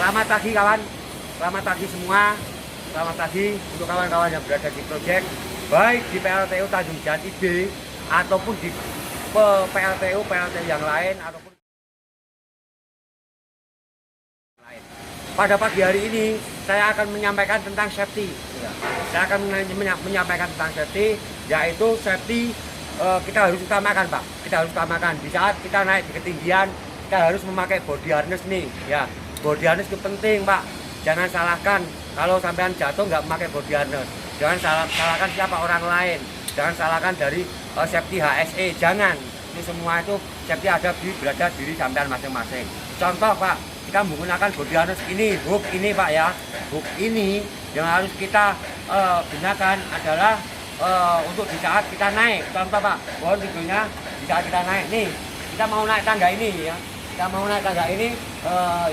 Selamat pagi kawan, selamat pagi semua, selamat pagi untuk kawan-kawan yang berada di proyek baik di PLTU Tanjung Jati B ataupun di PLTU yang lain ataupun lain. Pada pagi hari ini saya akan menyampaikan tentang safety. Saya akan menyampaikan tentang safety, yaitu safety kita harus utamakan, Pak. Kita harus utamakan di saat kita naik di ketinggian, kita harus memakai body harness nih, ya. Body harness itu penting, Pak. Jangan salahkan kalau sampean jatuh nggak memakai body harness. Jangan salahkan siapa orang lain. Jangan salahkan dari safety HSE. Jangan. Ini semua itu safety ada berada diri sampean masing-masing. Contoh, Pak, kita menggunakan body harness ini, hook ini, Pak, ya. Hook ini yang harus kita gunakan adalah untuk di saat kita naik. Contoh, Pak, mohon videonya di saat kita naik nih. Kita mau naik tangga ini, ya. Kita mau naik tangga ini,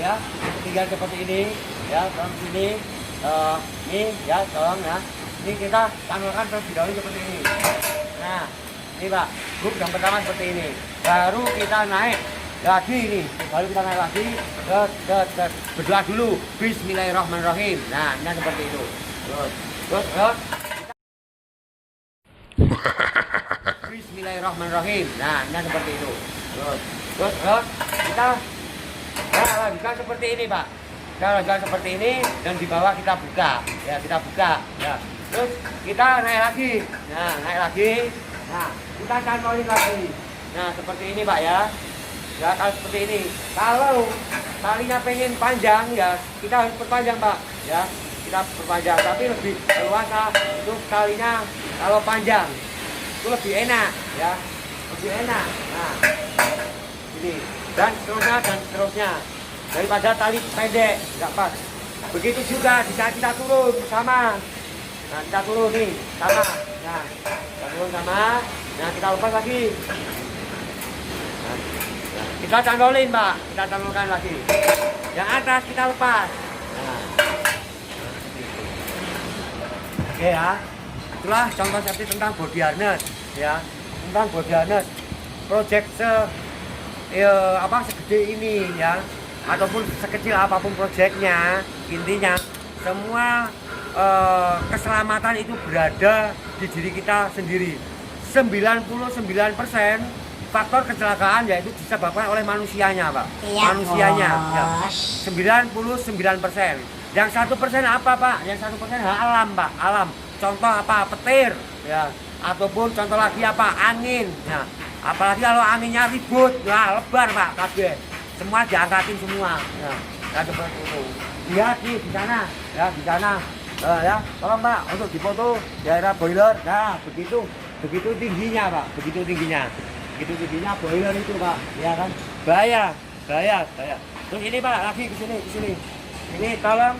ya, ketinggian seperti ini, ya, tolong sini, ini, ya, tolong, ya. Ini kita tanggalkan terlebih dahulu seperti ini. Nah, ini, Pak, hook yang pertama seperti ini. Baru kita naik lagi ini, baru kita naik lagi, berdoa dulu, Bismillahirrahmanirrahim. Nah, ini seperti itu. Terus, Bismillahirrahmanirrahim. Nah, ini seperti itu. Terus kita lanjutkan seperti ini, Pak. Kita lanjutkan seperti ini dan di bawah kita buka, ya, kita buka, ya. Terus kita naik lagi. Nah, naik lagi. Nah, kita cantolin lagi. Nah, seperti ini, Pak, ya. Ya, kalau seperti ini. Kalau talinya pengen panjang, ya, kita harus perpanjang, Pak, ya. Kita perpanjang, tapi lebih leluasa untuk talinya kalau panjang. Itu lebih enak, ya. Lebih enak. Nah, ini dan seterusnya daripada tali pendek nggak pas. Begitu juga di saat kita turun sama. Nah, kita turun nih sama. Nah, kita turun sama. Nah, kita lepas lagi. Nah, kita cantolin, Pak. Kita cantolkan lagi. Yang atas kita lepas. Nah, oke, ya. Itulah contoh safety tentang body harness, ya. Tentang body harness. Project segede ini, ya, ataupun sekecil apapun proyeknya, intinya semua keselamatan itu berada di diri kita sendiri. 99% faktor kecelakaan yaitu disebabkan oleh manusianya, Pak. Iya, manusianya, ya. 99%. Yang 1% apa, Pak? Yang 1% alam, Pak. Alam. Contoh apa? Petir, ya. Ataupun contoh lagi apa? Angin, ya. Apalagi kalau anginnya ribut, ya, lebar, Pak, kabeh. Semua diangkatin semua, ya. Nah, seperti itu. Lihat nih di sana, ya, di sana. Ya, tolong, Pak, untuk difoto daerah boiler. Nah, begitu tingginya, Pak, begitu tingginya boiler itu, Pak, ya kan? Bahaya. Terus ini, Pak, lagi ke sini. Ini tolong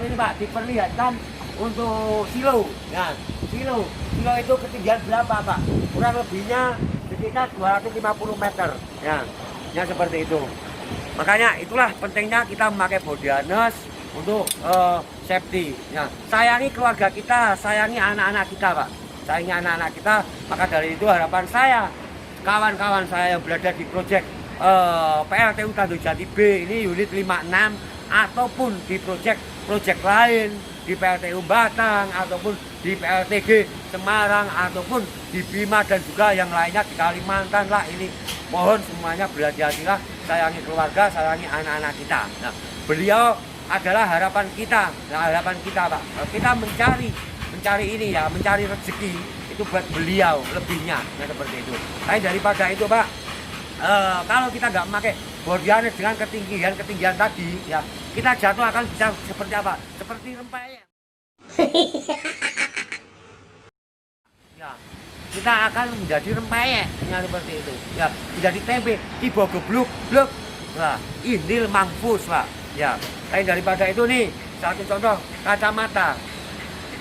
ini, Pak, diperlihatkan untuk silo. Nah, silo itu ketinggian berapa, Pak? Kurang lebihnya sekitar 250 meter, ya. Ya, seperti itu. Makanya itulah pentingnya kita memakai body harness untuk safety, ya. Sayangi keluarga kita, sayangi anak-anak kita, Pak. Sayangi anak-anak kita. Maka dari itu harapan saya, kawan-kawan saya yang berada di proyek PLTU Tanjung Jati B ini unit 56 ataupun di proyek lain di PLTU Batang ataupun di PLTG Semarang ataupun di Bima dan juga yang lainnya di Kalimantan lah, ini mohon semuanya berhati-hatilah, sayangi keluarga, sayangi anak-anak kita. Nah, beliau adalah harapan kita, Pak. Kita mencari ini, ya, mencari rezeki itu buat beliau lebihnya, ya, seperti itu. Tapi daripada itu, Pak, kalau kita nggak memakai body harness dengan ketinggian tadi, ya, kita jatuh akan bisa seperti apa? Seperti rempeyek. Ya, kita akan menjadi rempeyek, ya, seperti itu. Ya, menjadi tempe, tiba gebluk. Nah, indil mampus, Pak. Ya, tapi daripada itu nih, satu contoh kacamata.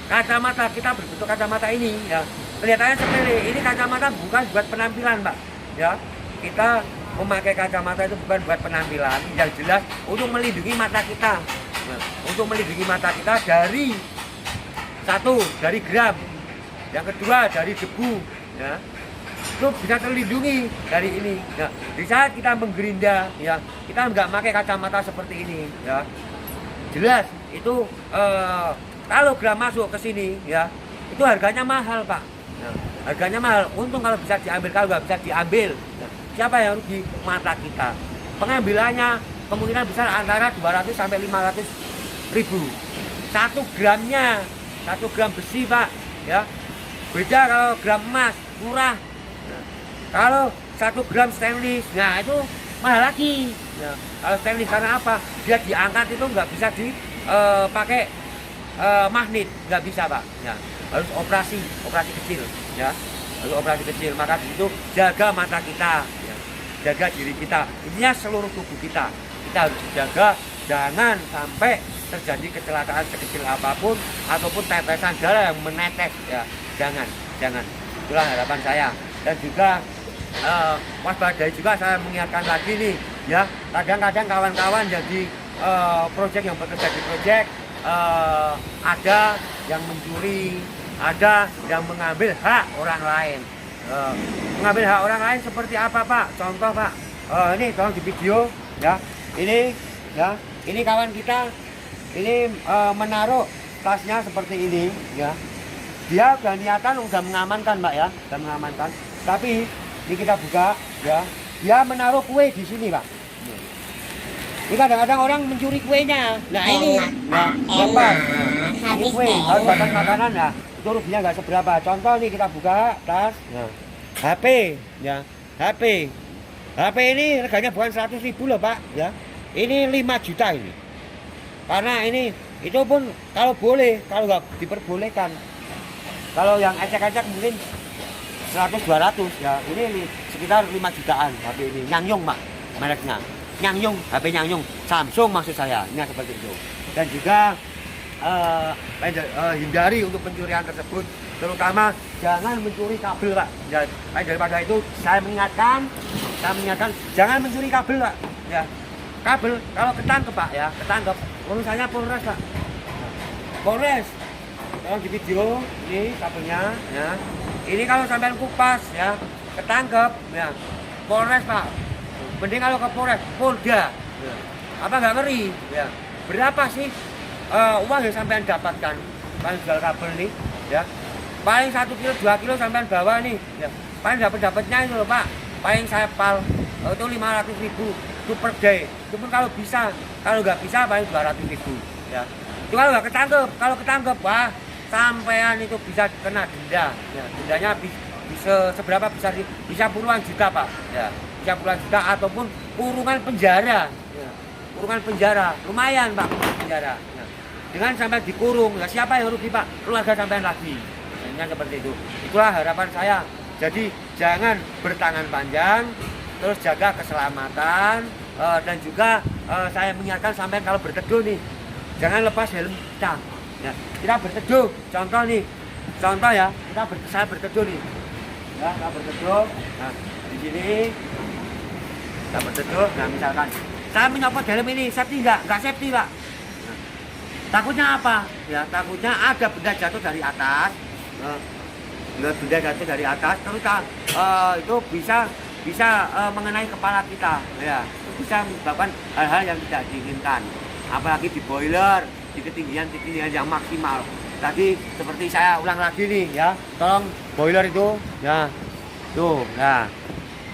Kacamata kita berbentuk kacamata ini, ya. Kelihatannya sepele. Ini kacamata bukan buat penampilan, Pak. Ya, kita memakai kacamata itu bukan buat penampilan, yang jelas untuk melindungi mata kita. Nah, untuk melindungi mata kita dari satu, dari geram, yang kedua dari debu, ya. Itu bisa terlindungi dari ini. Nah, di saat kita menggerinda, ya, kita nggak pakai kacamata seperti ini, ya. jelas itu kalau gram masuk ke sini ya itu harganya mahal Pak. Nah, harganya mahal. Untung kalau bisa diambil, kalau nggak bisa diambil, nah, siapa yang rugi? Mata kita. Pengambilannya kemungkinan besar antara 200 sampai 500 ribu. 1 gramnya, 1 gram besi Pak, ya. Beda kalau gram emas murah. Nah, kalau 1 gram stainless, nah itu mahal lagi. Nah, kalau stainless karena apa? Dia diangkat itu nggak bisa dipakai magnet, nggak bisa Pak. Ya, harus operasi kecil, ya. Harus operasi kecil. Maka itu jaga mata kita, ya. Jaga diri kita. Intinya seluruh tubuh kita harus dijaga, jangan sampai terjadi kecelakaan sekecil apapun ataupun tetesan darah yang menetes, ya. Jangan. Itulah harapan saya. Dan juga waspadai juga, saya mengingatkan lagi nih, ya. Kadang-kadang kawan-kawan jadi proyek yang bekerja di proyek ada yang mencuri, ada yang mengambil hak orang lain. Mengambil hak orang lain seperti apa Pak? Contoh Pak, ini tolong di video, ya. Ini kawan kita ini menaruh tasnya seperti ini, ya. Dia udah niatan, udah mengamankan Pak, ya, udah mengamankan. Tapi ini kita buka, ya. Dia menaruh kue di sini Pak. Ini kadang-kadang orang mencuri kuenya. Nah ini, nah, lepas. Ini kue, harus batas makanan, ya. Itu ruginya nggak seberapa. Contoh nih kita buka tas, nah. HP, ya. HP ini harganya bukan 100 ribu loh Pak, ya. Ini 5 juta ini. Karena ini, itu pun kalau boleh, kalau nggak diperbolehkan. Kalau yang acak-acak mungkin 100-200, ya. Ini sekitar 5 jutaan HP ini. Nyangyong Pak, mereknya. Nyangyong, HP Nyangyong, Samsung maksud saya, ini seperti itu. Dan juga hindari untuk pencurian tersebut, terutama jangan mencuri kabel Pak. Daripada itu saya mengingatkan jangan mencuri kabel Pak. Ya, kabel kalau ketangkep Pak, ya, ketangkep urusannya Polres Pak. Polres, kalau di video ini kabelnya, ya. Ini kalau sampai kupas, ya, ketangkep, ya, Polres Pak. Mending kalau ke Polres, Polda, ya. Apa nggak ngeri? Ya. Berapa sih uang yang sampean dapatkan paling jual kabel nih, ya? Paling 1 kilo 2 kilo sampean bawa nih, ya. Paling dapatnya itu loh Pak. Paling sapal itu 500 ribu itu per day. Itu pun kalau bisa, kalau nggak bisa paling 200 ribu, ya. Itu kalau nggak ketangkep, kalau ketangkep, wah, sampean itu bisa kena denda, ya. Dendanya bisa seberapa besar sih? Bisa puluhan juta Pak, ya. Puluhan juta ataupun kurungan penjara, ya. Kurungan penjara lumayan Pak, penjara, ya. Dengan sampai dikurung, ya, siapa yang rugi Pak? Keluarga sampean lagi, ya, seperti itu. Itulah harapan saya. Jadi jangan bertangan panjang, terus jaga keselamatan, dan juga saya mengingatkan sampean kalau berteduh nih, jangan lepas helm kita, ya. Kita berteduh, contoh ya, saya berteduh nih, ya, kita berteduh, nah di sini. Kita berteduh, nah misalkan saya menyopot helm ini, safety nggak safety Pak. Nah, takutnya apa? Ya takutnya ada benda jatuh dari atas, benda jatuh dari atas, terus itu bisa mengenai kepala kita, ya, bisa menyebabkan hal-hal yang tidak diinginkan. Apalagi di boiler, di ketinggian yang maksimal. Tadi seperti saya ulang lagi nih, ya, tolong boiler itu, ya, tuh, ya.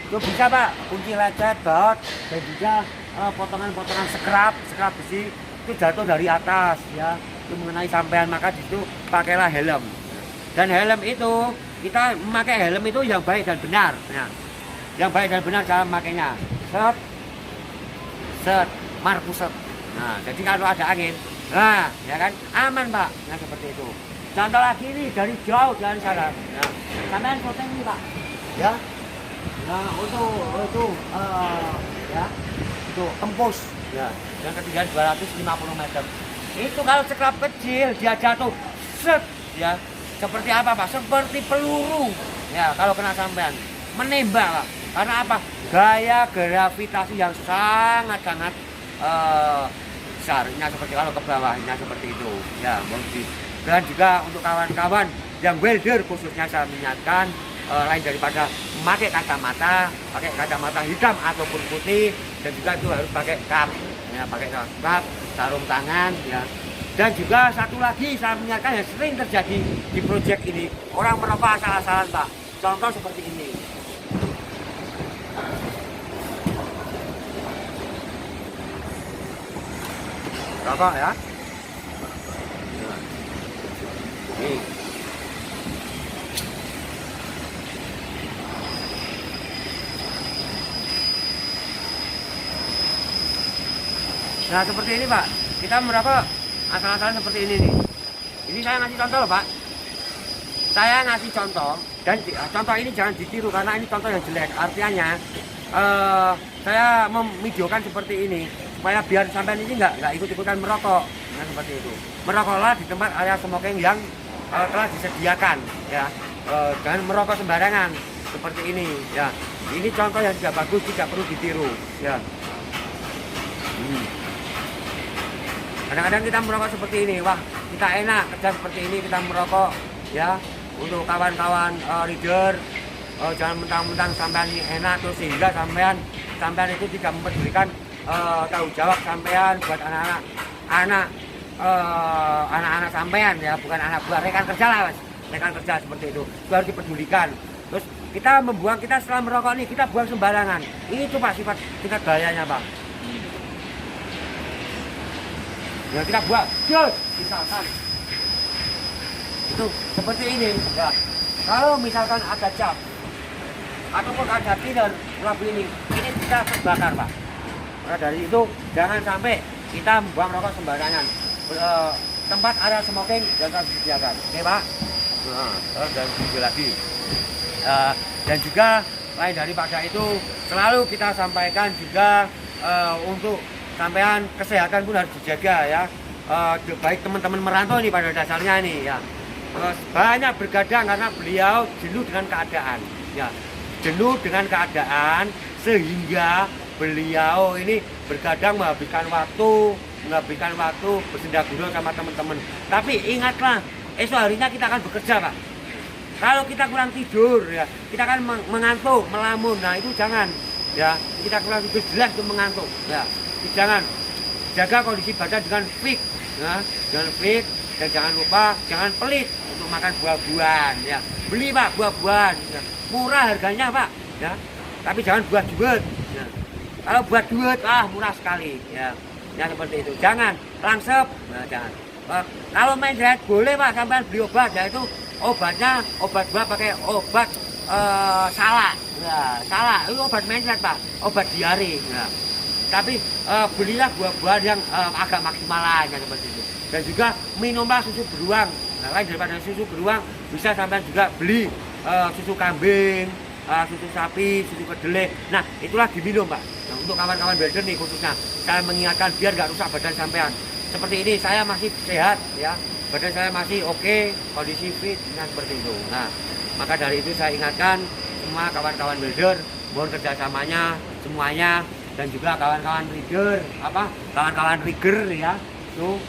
Itu bisa Pak, kunci lecet, baut, dan juga potongan-potongan scrap besi itu jatuh dari atas, ya, itu mengenai sampean, maka disitu pakailah helm. Dan helm itu kita memakai helm itu yang baik dan benar, ya. Yang baik dan benar cara memakainya. Set, marpuset. Nah, jadi kalau ada angin, nah, ya kan, aman Pak, nah seperti itu. Contoh lagi ini dari jauh dari sana, ya. Sampean foto ini Pak, ya. Nah untuk ya, itu empus, ya, yang ketinggian 250 meter. Itu kalau sekelap kecil dia jatuh, set, ya, seperti apa Pak? Seperti peluru, ya, kalau kena sampean menembak Pak. Karena apa? Gaya gravitasi yang sangat besar. Ini seperti kalau ke bawahnya seperti itu, ya, dan juga untuk kawan-kawan yang welder khususnya saya mengingatkan, lain daripada memakai kacamata hitam ataupun putih, dan juga itu harus pakai cap, ya pakai sarung sarung tangan ya. Dan juga satu lagi saya mengingatkan yang sering terjadi di proyek ini, orang merokok asal-asalan Pak. Contoh seperti ini. Rokok ya. Ini. Nah seperti ini Pak, kita merokok asal-asalan seperti ini nih. Ini saya ngasih contoh loh Pak. Saya ngasih contoh dan contoh ini jangan ditiru karena ini contoh yang jelek. Artinya saya memvideokan seperti ini supaya biar sampai ini nggak ikut-ikutan merokok. Nah seperti itu. Merokoklah di tempat area smoking yang telah disediakan ya. Jangan merokok sembarangan seperti ini ya. Ini contoh yang tidak bagus, tidak perlu ditiru ya. Kadang-kadang kita merokok seperti ini, wah kita enak kerja seperti ini, kita merokok ya. Untuk kawan-kawan reader, jangan mentang-mentang sampean ini enak terus sehingga sampean itu tidak mempedulikan tanggung jawab sampean buat anak-anak sampean ya, bukan anak buah, rekan kerja lah Mas, rekan kerja seperti itu harus dipedulikan. Terus kita membuang, kita setelah merokok nih kita buang sembarangan, ini tuh Pak sifat gayanya Pak. Ya kita buat, misalkan itu seperti ini ya. Kalau misalkan ada cap ataupun ada thinner labu ini bisa terbakar Pak. Maka dari itu jangan sampai kita buang rokok sembarangan. Tempat area smoking jangan disediakan, oke Pak? Nah, dan video lagi. Dan juga lain daripada itu selalu kita sampaikan juga untuk sampean kesehatan pun harus dijaga ya. Baik teman-teman merantau nih pada dasarnya nih ya. Banyak bergadang karena beliau jenuh dengan keadaan ya. Jenuh dengan keadaan sehingga beliau ini bergadang menghabiskan waktu bersenda gurau sama teman-teman. Tapi ingatlah, esok harinya kita akan bekerja Pak. Kalau kita kurang tidur ya, kita akan mengantuk, melamun. Nah itu jangan ya. Kita kurang tidur jelas itu mengantuk ya. Jangan, jaga kondisi badan dengan fit ya, dengan fit, dan jangan lupa jangan pelit untuk makan buah-buahan ya. Beli Pak buah-buahan ya. Murah harganya Pak ya, tapi jangan buat duit ya. Kalau buat duit murah sekali ya. Ya seperti itu, jangan langsep nah, jangan. Kalau main diet boleh Pak, sampai beli obat ya, itu obatnya obat buah pakai obat salak ya, salak itu obat mencret Pak, obat diare ya. Tapi belilah buah-buahan yang agak maksimalan ya, seperti itu. Dan juga minumlah susu beruang. Nah, lain daripada susu beruang bisa sampai juga beli susu kambing, susu sapi, susu kedelai. Nah itulah diminum Pak. Nah, untuk kawan-kawan welder nih khususnya saya mengingatkan biar nggak rusak badan sampean. Seperti ini saya masih sehat ya, badan saya masih oke, kondisi fit, nah seperti itu. Nah maka dari itu saya ingatkan semua kawan-kawan welder mohon kerjasamanya semuanya. Dan juga kawan-kawan rigger, kawan-kawan rigger ya, itu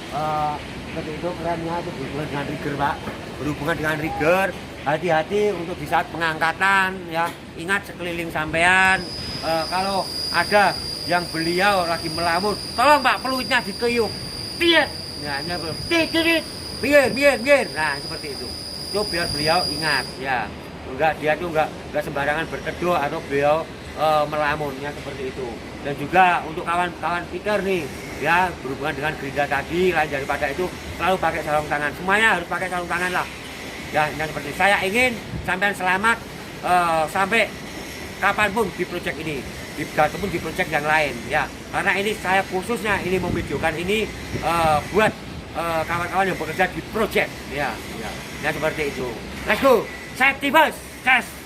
seperti itu kerennya, itu berhubungan dengan rigger Pak, berhubungan dengan rigger. Hati-hati untuk di saat pengangkatan ya, ingat sekeliling sampean. Kalau ada yang beliau lagi melamun, tolong Pak peluitnya dikeyup, tiet, ya, biar, nah seperti itu. Itu biar beliau ingat ya, dia tuh enggak sembarangan berteduh atau beliau melamunnya seperti itu. Dan juga untuk kawan-kawan Peter nih ya, berhubungan dengan gerinda tadi, lain daripada itu selalu pakai sarung tangan, semuanya harus pakai sarung tangan lah ya. Yang seperti saya ingin sampean selamat sampai kapanpun di proyek ini, ataupun di proyek yang lain ya, karena ini saya khususnya ini memvideokan ini buat kawan-kawan yang bekerja di proyek ya, ya seperti itu. Let's go, safety first, yes.